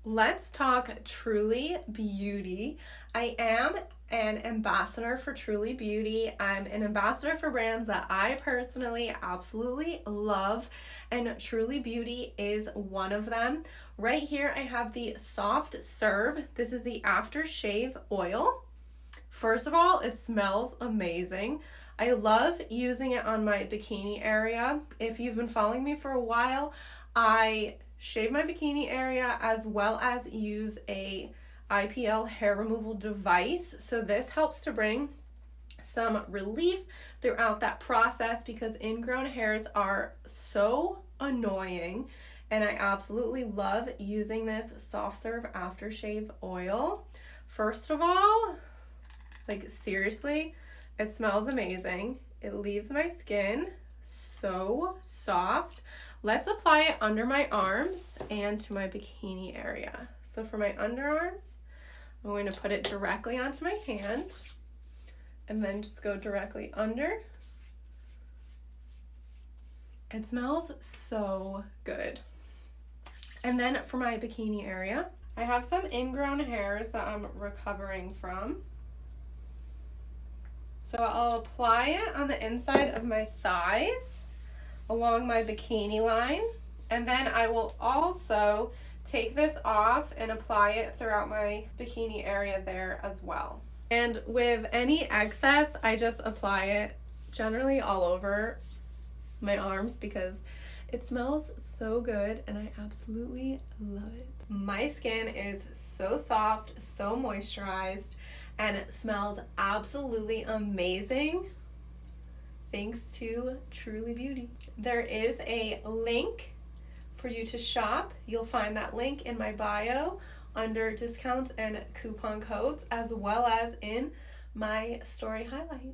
Let's talk Truly Beauty. I am an ambassador for Truly Beauty. I'm an ambassador for brands that I personally absolutely love, and Truly Beauty is one of them. Right here I have the Soft Serve. This is the aftershave oil. First of all, it smells amazing. I love using it on my bikini area. If you've been following me for a while, I shave my bikini area as well as use a IPL hair removal device. So this helps to bring some relief throughout that process because ingrown hairs are so annoying, and I absolutely love using this Soft Serve aftershave oil. First of all, like seriously, it smells amazing. It leaves my skin so soft. Let's apply it under my arms and to my bikini area. So for my underarms, I'm going to put it directly onto my hand and then just go directly under. It smells so good. And then for my bikini area, I have some ingrown hairs that I'm recovering from. So I'll apply it on the inside of my thighs along my bikini line, and then I will also take this off and apply it throughout my bikini area there as well. And with any excess, I just apply it generally all over my arms because it smells so good and I absolutely love it. My skin is so soft, so moisturized, and it smells absolutely amazing thanks to Truly Beauty. There is a link for you to shop. You'll find that link in my bio under discounts and coupon codes, as well as in my story highlight.